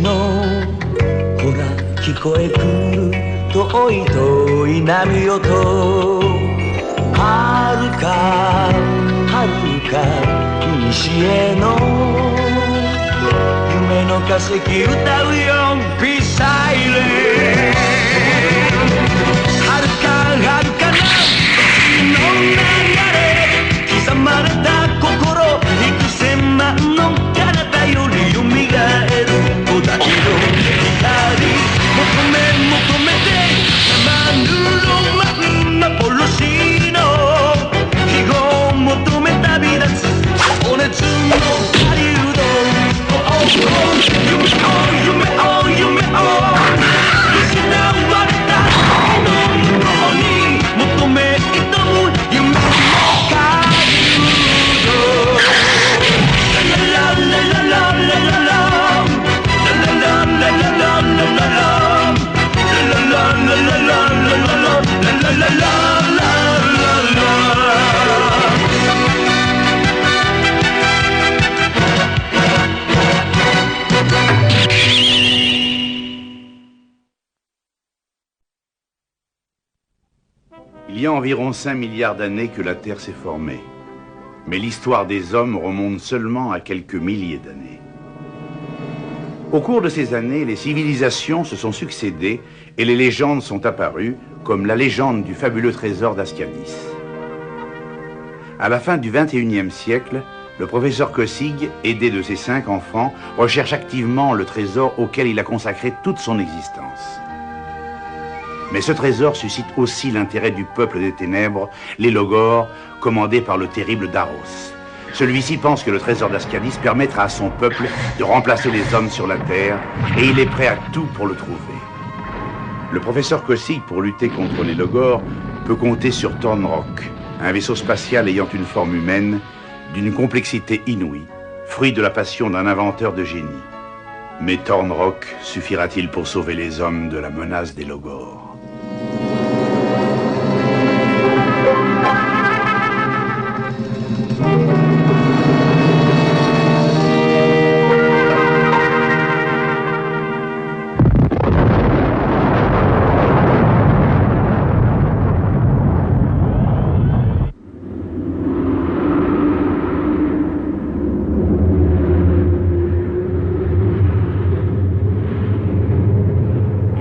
のほら聞こえくる遠い遠い波音はるか西への夢の化石歌うよビサイレンはるかな時の流れ刻まれた心幾千万の彼方よりよみがえる古代の光求めて山ぬるまん幻の希望求め旅立つ情熱の狩人夢を失われた時の向こうに求め挑む夢の狩人ララララララララIl y a environ 5 milliards d'années que la Terre s'est formée. Mais l'histoire des hommes remonte seulement à quelques milliers d'années. Au cours de ces années, les civilisations se sont succédées et les légendes sont apparues, comme la légende du fabuleux trésor d'Ascadis. À la fin du XXIe siècle, le professeur Kossig, aidé de ses 5 enfants, recherche activement le trésor auquel il a consacré toute son existence. Mais ce trésor suscite aussi l'intérêt du peuple des ténèbres, les Logors, commandés par le terrible Daros. Celui-ci pense que le trésor d'Ascadis permettra à son peuple de remplacer les hommes sur la Terre, et il est prêt à tout pour le trouver. Le professeur Kossig, pour lutter contre les Logors, peut compter sur Thornrock, un vaisseau spatial ayant une forme humaine, d'une complexité inouïe, fruit de la passion d'un inventeur de génie. Mais Thornrock suffira-t-il pour sauver les hommes de la menace des Logors ?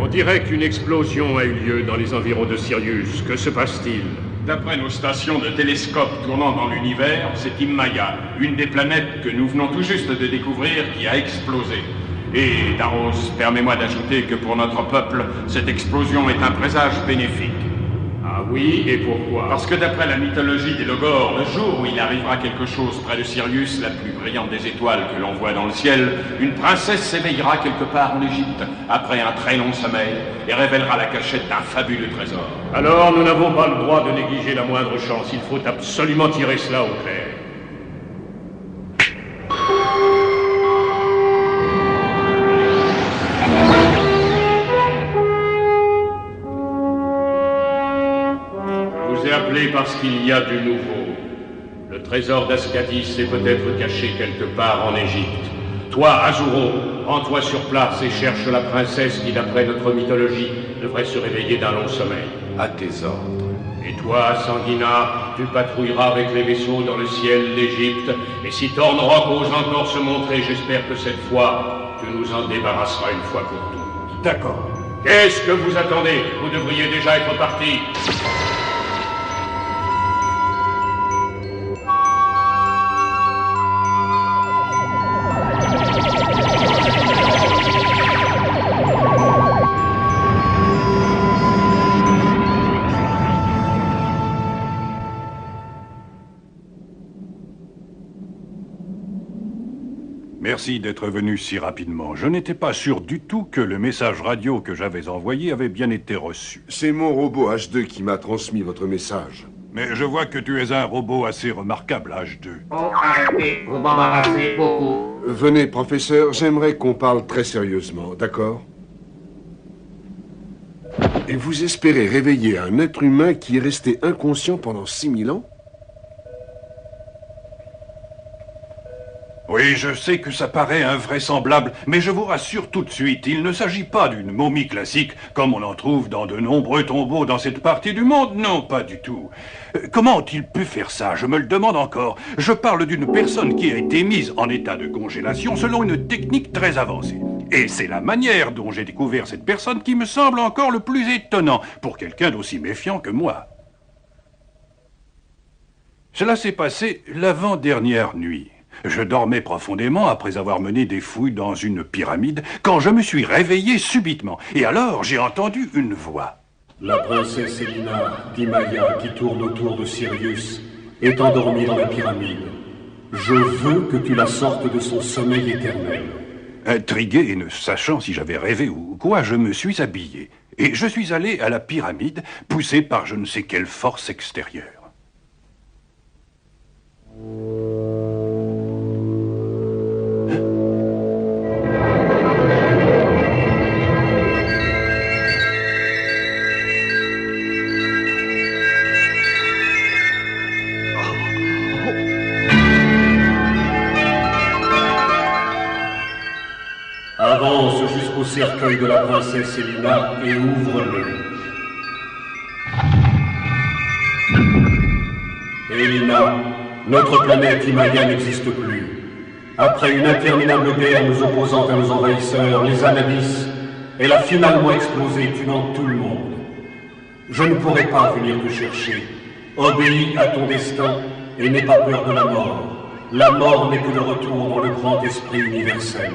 On dirait qu'une explosion a eu lieu dans les environs de Sirius. Que se passe-t-il? D'après nos stations de télescopes tournant dans l'univers, c'est Immaya, une des planètes que nous venons tout juste de découvrir, qui a explosé. Et, Daros, permets-moi d'ajouter que pour notre peuple, cette explosion est un présage bénéfique. Ah oui, et pourquoi? Parce que d'après la mythologie des Logors, le jour où il arrivera quelque chose près de Sirius, la plus brillante des étoiles que l'on voit dans le ciel, une princesse s'éveillera quelque part en Égypte, après un très long sommeil, et révélera la cachette d'un fabuleux trésor. Alors nous n'avons pas le droit de négliger la moindre chance, il faut absolument tirer cela au clair. Parce qu'il y a du nouveau. Le trésor d'Ascadis est peut-être caché quelque part en Égypte. Toi, Azuro, rends-toi sur place et cherche la princesse qui, d'après notre mythologie, devrait se réveiller d'un long sommeil. À tes ordres. Et toi, Sanguina, tu patrouilleras avec les vaisseaux dans le ciel d'Égypte, et si Thornrock ose encore se montrer, j'espère que cette fois, tu nous en débarrasseras une fois pour toutes. D'accord. Qu'est-ce que vous attendez? Vous devriez déjà être partis. Merci d'être venu si rapidement. Je n'étais pas sûr du tout que le message radio que j'avais envoyé avait bien été reçu. C'est mon robot H2 qui m'a transmis votre message. Mais je vois que tu es un robot assez remarquable, H2. Oh, arrêtez, vous m'embarrassez beaucoup. Venez, professeur, j'aimerais qu'on parle très sérieusement, d'accord? Et vous espérez réveiller un être humain qui est resté inconscient pendant 6000 ans? Oui, Oui, je sais que ça paraît invraisemblable, mais je vous rassure tout de suite, il ne s'agit pas d'une momie classique, comme on en trouve dans de nombreux tombeaux dans cette partie du monde. Non, pas du tout. Comment ont-ils pu faire ça? Je me le demande encore. Je parle d'une personne qui a été mise en état de congélation selon une technique très avancée. Et c'est la manière dont j'ai découvert cette personne qui me semble encore le plus étonnant pour quelqu'un d'aussi méfiant que moi. Cela s'est passé l'avant-dernière nuit. Je dormais profondément après avoir mené des fouilles dans une pyramide quand je me suis réveillé subitement. Et alors, j'ai entendu une voix. La princesse Elina d'Imaya, qui tourne autour de Sirius, est endormie dans la pyramide. Je veux que tu la sortes de son sommeil éternel. Intrigué et ne sachant si j'avais rêvé ou quoi, je me suis habillé. Et je suis allé à la pyramide, poussé par je ne sais quelle force extérieure. Avance jusqu'au cercueil de la princesse Elina et ouvre-le. Elina, notre planète Imaya n'existe plus. Après une interminable guerre nous opposant à nos envahisseurs, les Anabis, elle a finalement explosé, tuant tout le monde. Je ne pourrai pas venir te chercher. Obéis à ton destin et n'aie pas peur de la mort. La mort n'est que le retour dans le grand esprit universel.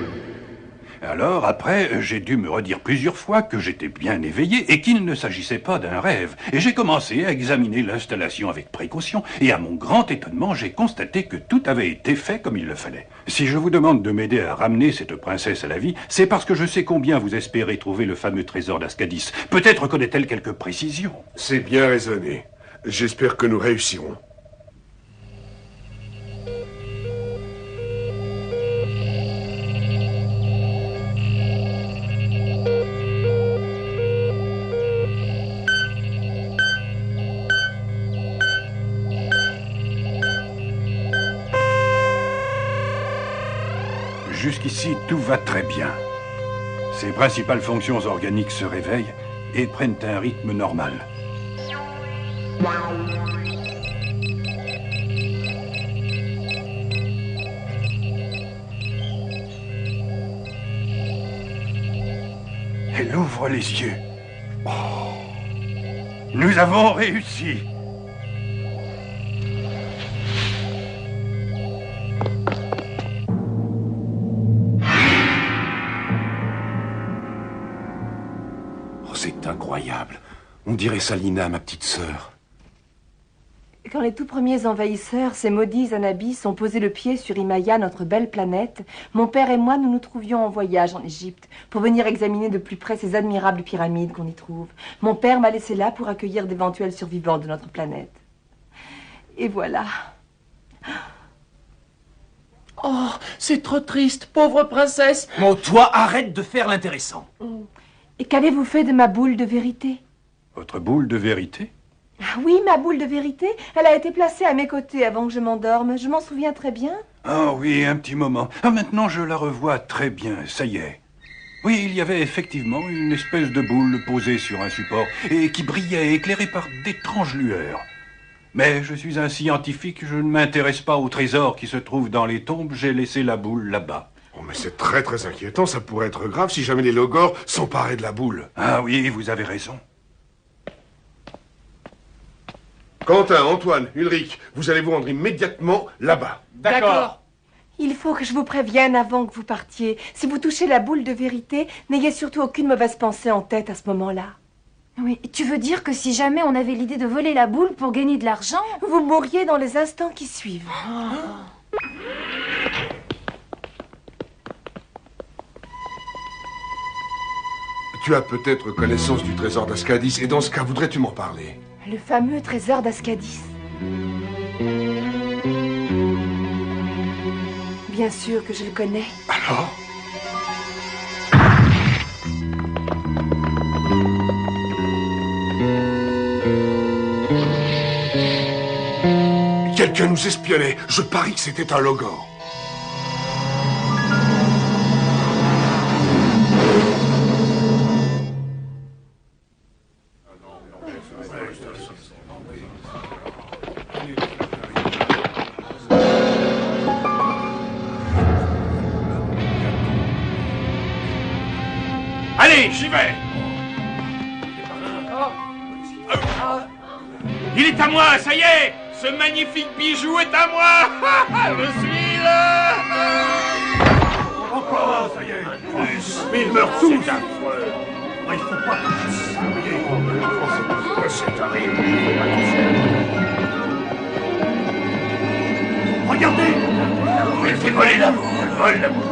Alors, après, j'ai dû me redire plusieurs fois que j'étais bien éveillé et qu'il ne s'agissait pas d'un rêve. Et j'ai commencé à examiner l'installation avec précaution. Et à mon grand étonnement, j'ai constaté que tout avait été fait comme il le fallait. Si je vous demande de m'aider à ramener cette princesse à la vie, c'est parce que je sais combien vous espérez trouver le fameux trésor d'Ascadis. Peut-être connaît-elle quelques précisions. C'est bien raisonné. J'espère que nous réussirons. Jusqu'ici, tout va très bien. Ses principales fonctions organiques se réveillent et prennent un rythme normal. Elle ouvre les yeux. Oh, nous avons réussi. C'est incroyable. On dirait Salina, ma petite sœur. Quand les tout premiers envahisseurs, ces maudits Anabis, ont posé le pied sur Imaya, notre belle planète, mon père et moi, nous nous trouvions en voyage en Égypte pour venir examiner de plus près ces admirables pyramides qu'on y trouve. Mon père m'a laissé là pour accueillir d'éventuels survivants de notre planète. Et voilà. Oh, c'est trop triste, pauvre princesse. Bon, toi, arrête de faire l'intéressant. Et qu'avez-vous fait de ma boule de vérité? Votre boule de vérité? Ah oui, ma boule de vérité. Elle a été placée à mes côtés avant que je m'endorme. Je m'en souviens très bien. Ah oui, un petit moment. Ah, maintenant, je la revois très bien, ça y est. Oui, il y avait effectivement une espèce de boule posée sur un support et qui brillait, éclairée par d'étranges lueurs. Mais je suis un scientifique, je ne m'intéresse pas aux trésors qui se trouvent dans les tombes, j'ai laissé la boule là-bas. Oh, mais c'est très très inquiétant, ça pourrait être grave si jamais les Logors s'emparaient de la boule. Ah oui, vous avez raison. Quentin, Antoine, Ulrich, vous allez vous rendre immédiatement là-bas. D'accord. Il faut que je vous prévienne avant que vous partiez. Si vous touchez la boule de vérité, n'ayez surtout aucune mauvaise pensée en tête à ce moment-là. Oui, tu veux dire que si jamais on avait l'idée de voler la boule pour gagner de l'argent... Vous mourriez dans les instants qui suivent. Tu as peut-être connaissance du trésor d'Ascadis, et dans ce cas, voudrais-tu m'en parler? Le fameux trésor d'Ascadis. Bien sûr que je le connais. Alors? Quelqu'un nous espionnait. Je parie que c'était un Logor. Il est à moi, ça y est! Ce magnifique bijou est à moi! Je suis là! Encore, ça y est. Mais ils meurent tous. C'est affreux. Il faut pas C'est horrible. Regardez. Elle fait voler la boule, elle vole la boule.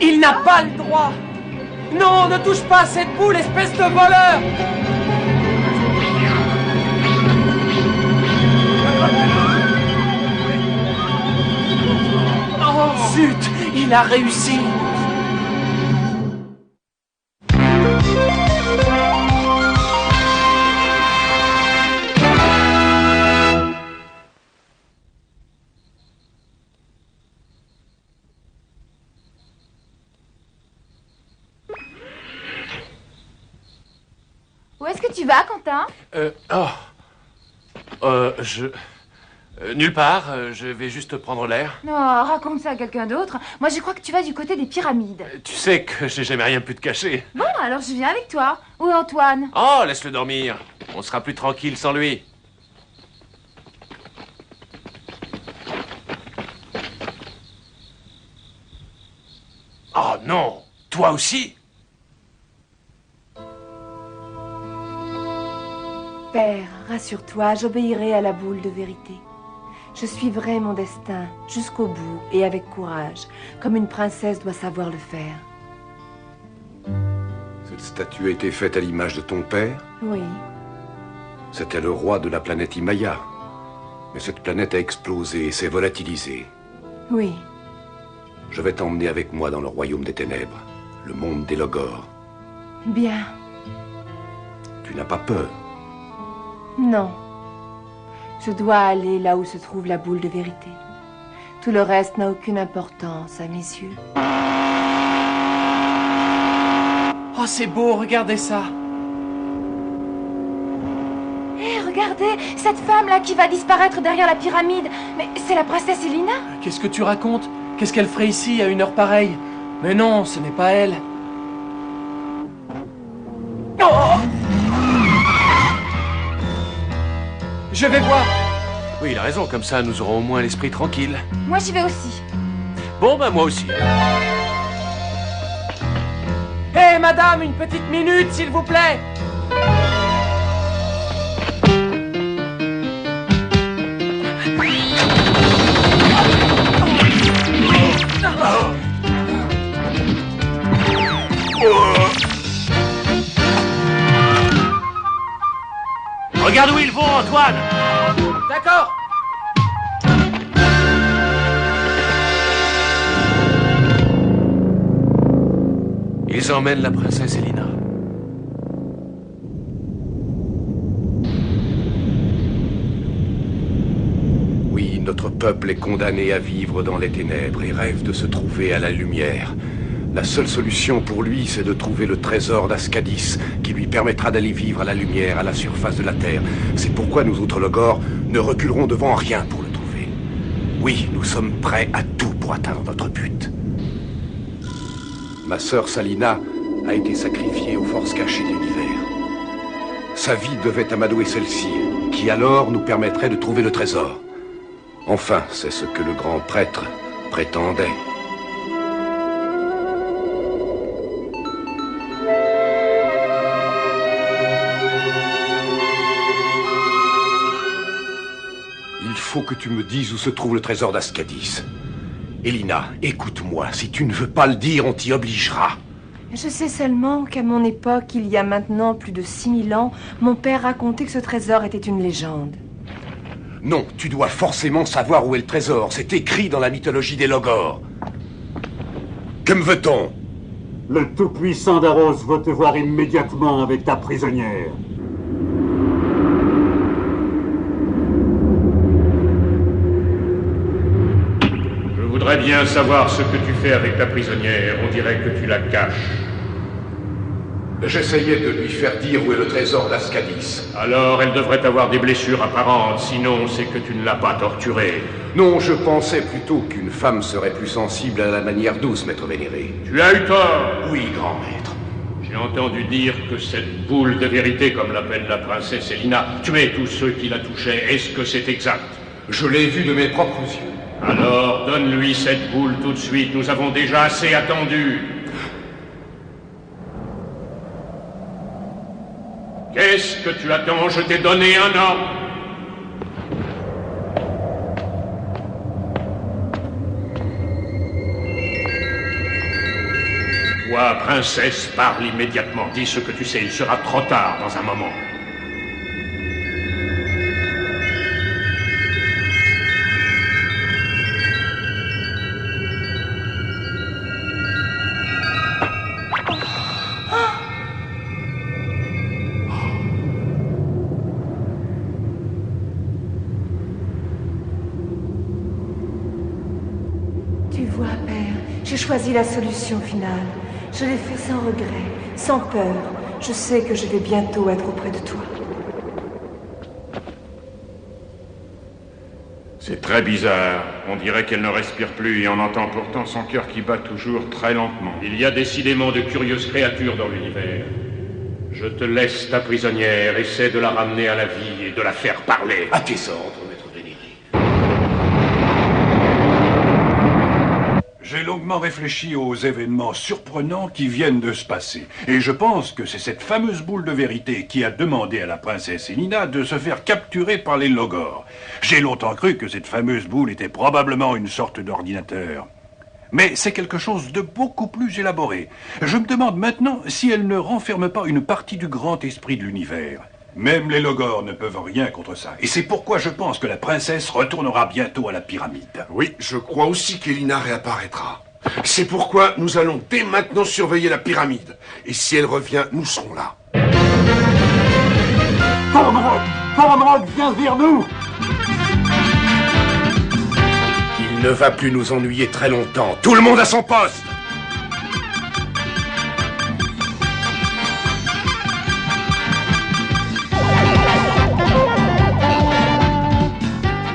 Il n'a pas le droit. Non, ne touche pas à cette boule, espèce de voleur. Oh, zut, il a réussi. Où est-ce que tu vas, Quentin? Nulle part, je vais juste prendre l'air. Non, raconte ça à quelqu'un d'autre. Moi, je crois que tu vas du côté des pyramides. Tu sais que j'ai jamais rien pu te cacher. Bon, alors je viens avec toi. Où est Antoine? Oh, laisse-le dormir. On sera plus tranquille sans lui. Oh non, toi aussi? Père, rassure-toi, j'obéirai à la boule de vérité. Je suivrai mon destin jusqu'au bout et avec courage, comme une princesse doit savoir le faire. Cette statue a été faite à l'image de ton père? Oui. C'était le roi de la planète Imaya. Mais cette planète a explosé et s'est volatilisée. Oui. Je vais t'emmener avec moi dans le royaume des ténèbres, le monde des Logors. Bien. Tu n'as pas peur? Non. Je dois aller là où se trouve la boule de vérité. Tout le reste n'a aucune importance à mes yeux. Oh, c'est beau, regardez ça. Hé, regardez, cette femme-là qui va disparaître derrière la pyramide. Mais c'est la princesse Elina? Qu'est-ce que tu racontes? Qu'est-ce qu'elle ferait ici à une heure pareille? Mais non, ce n'est pas elle. Oh! Je vais voir. Oui, il a raison, comme ça nous aurons au moins l'esprit tranquille. Moi, j'y vais aussi. Bon, bah moi aussi. Hé, madame, une petite minute, s'il vous plaît. Regarde où ils vont, Antoine! D'accord. Ils emmènent la princesse Elina. Oui, notre peuple est condamné à vivre dans les ténèbres et rêve de se trouver à la lumière. La seule solution pour lui, c'est de trouver le trésor d'Ascadis, qui lui permettra d'aller vivre à la lumière, à la surface de la Terre. C'est pourquoi nous autres Logors ne reculerons devant rien pour le trouver. Oui, nous sommes prêts à tout pour atteindre notre but. Ma sœur Salina a été sacrifiée aux forces cachées de l'univers. Sa vie devait amadouer celle-ci, qui alors nous permettrait de trouver le trésor. Enfin, c'est ce que le grand prêtre prétendait. Il faut que tu me dises où se trouve le trésor d'Ascadis. Elina, écoute-moi. Si tu ne veux pas le dire, on t'y obligera. Je sais seulement qu'à mon époque, il y a maintenant plus de 6000 ans, mon père racontait que ce trésor était une légende. Non, tu dois forcément savoir où est le trésor. C'est écrit dans la mythologie des Logors. Que me veut-on? Le tout-puissant Daros veut te voir immédiatement avec ta prisonnière. Je voudrais bien savoir ce que tu fais avec ta prisonnière. On dirait que tu la caches. J'essayais de lui faire dire où est le trésor d'Ascadis. Alors, elle devrait avoir des blessures apparentes, sinon c'est que tu ne l'as pas torturée. Non, je pensais plutôt qu'une femme serait plus sensible à la manière douce, maître vénéré. Tu as eu tort. Oui, grand maître. J'ai J'ai entendu dire que cette boule de vérité, comme l'appelle la princesse Elina, tuait tous ceux qui la touchaient. Est-ce que c'est exact? Je l'ai vu de mes propres yeux. Alors, donne-lui cette boule tout de suite. Nous avons déjà assez attendu. Qu'est-ce que tu attends? Je t'ai donné un ordre. Toi, princesse, parle immédiatement. Dis ce que tu sais. Il sera trop tard dans un moment. Tu vois, Père, j'ai choisi la solution finale. Je l'ai fait sans regret, sans peur. Je sais que je vais bientôt être auprès de toi. C'est très bizarre. On dirait qu'elle ne respire plus et on entend pourtant son cœur qui bat toujours très lentement. Il y a décidément de curieuses créatures dans l'univers. Je te laisse ta prisonnière. Essaie de la ramener à la vie et de la faire parler. À tes ordres, maître Vénéri. J'ai longuement réfléchi aux événements surprenants qui viennent de se passer. Et je pense que c'est cette fameuse boule de vérité qui a demandé à la princesse Elina de se faire capturer par les Logors. J'ai longtemps cru que cette fameuse boule était probablement une sorte d'ordinateur. Mais c'est quelque chose de beaucoup plus élaboré. Je me demande maintenant si elle ne renferme pas une partie du grand esprit de l'univers. Même les Logors ne peuvent rien contre ça. Et c'est pourquoi je pense que la princesse retournera bientôt à la pyramide. Oui, je crois aussi qu'Elina réapparaîtra. C'est pourquoi nous allons dès maintenant surveiller la pyramide. Et si elle revient, nous serons là. Thornrock, viens vers nous! Il ne va plus nous ennuyer très longtemps. Tout le monde à son poste!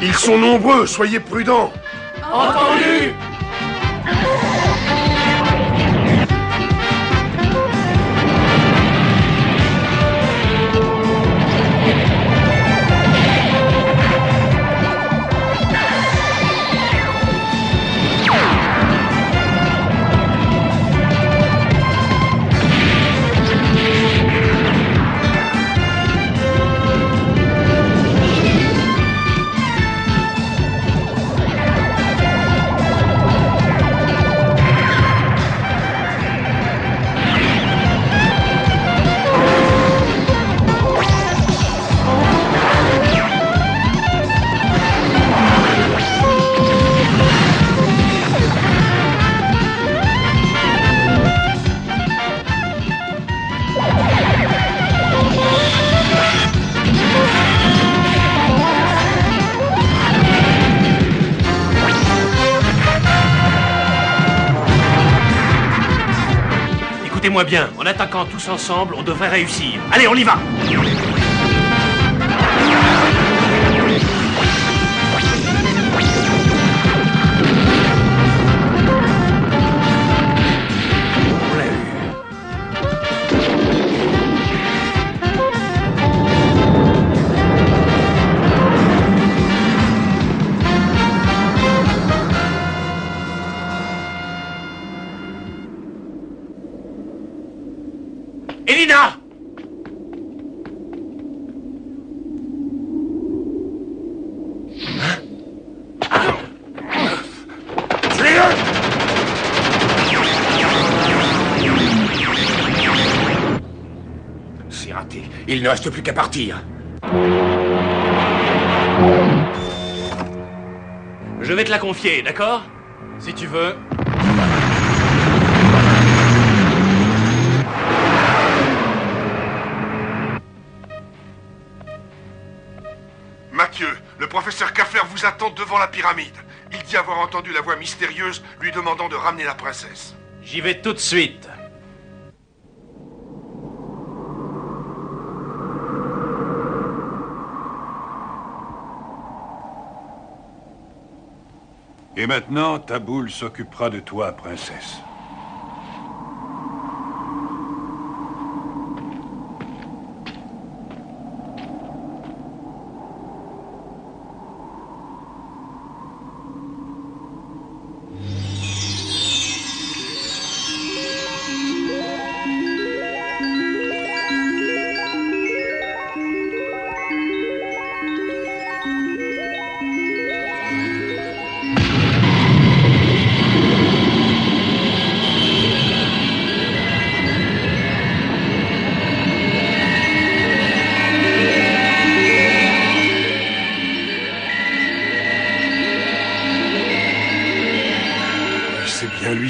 Ils sont nombreux, soyez prudents. Entendu! Écoutez-moi bien, en attaquant tous ensemble, on devrait réussir. Allez, on y va! On l'a eu. Elina! C'est raté. Il ne reste plus qu'à partir. Je vais te la confier, d'accord? Si tu veux. Mathieu, le professeur Caffer vous attend devant la pyramide. Il dit avoir entendu la voix mystérieuse lui demandant de ramener la princesse. J'y vais tout de suite. Et maintenant, ta boule s'occupera de toi, princesse.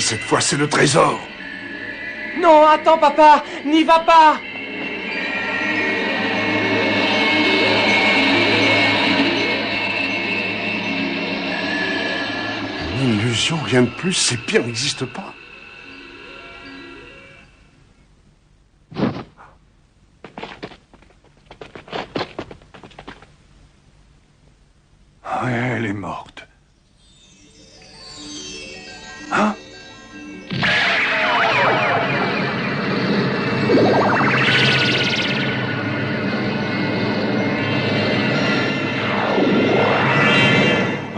cette fois, c'est le trésor. Non, attends, papa, n'y va pas. Une illusion, rien de plus, ces pires n'existent pas. Elle est morte. Hein?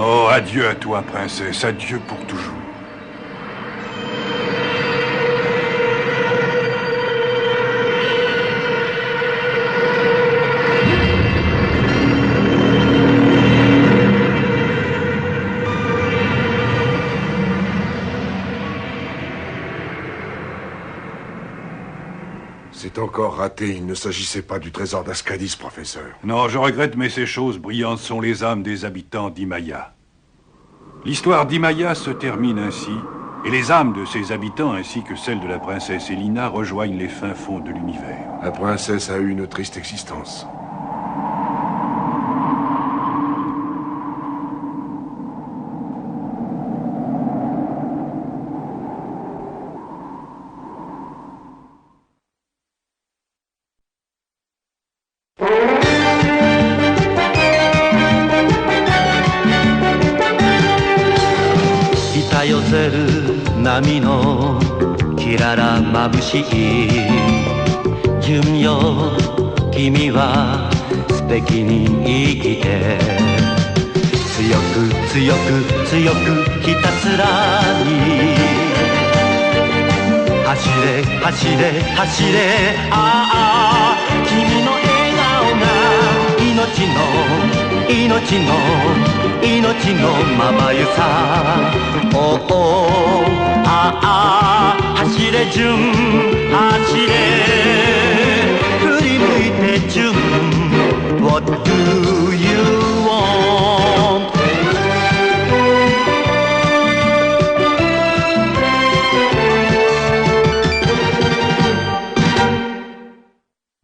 Oh, adieu à toi, princesse, adieu pour toujours. C'est encore raté, il ne s'agissait pas du trésor d'Ascadis, professeur. Non, je regrette, mais ces choses brillantes sont les âmes des habitants d'Imaya. L'histoire d'Imaya se termine ainsi, et les âmes de ses habitants ainsi que celles de la princesse Elina rejoignent les fins fonds de l'univers. La princesse a eu une triste existence.波のきらら眩しい純よ君は素敵に生きて強く強く強くひたすらに走れ走れ走れああ君の笑顔が命のまばゆさおおああ走れ純走れ振り向いて純 What do you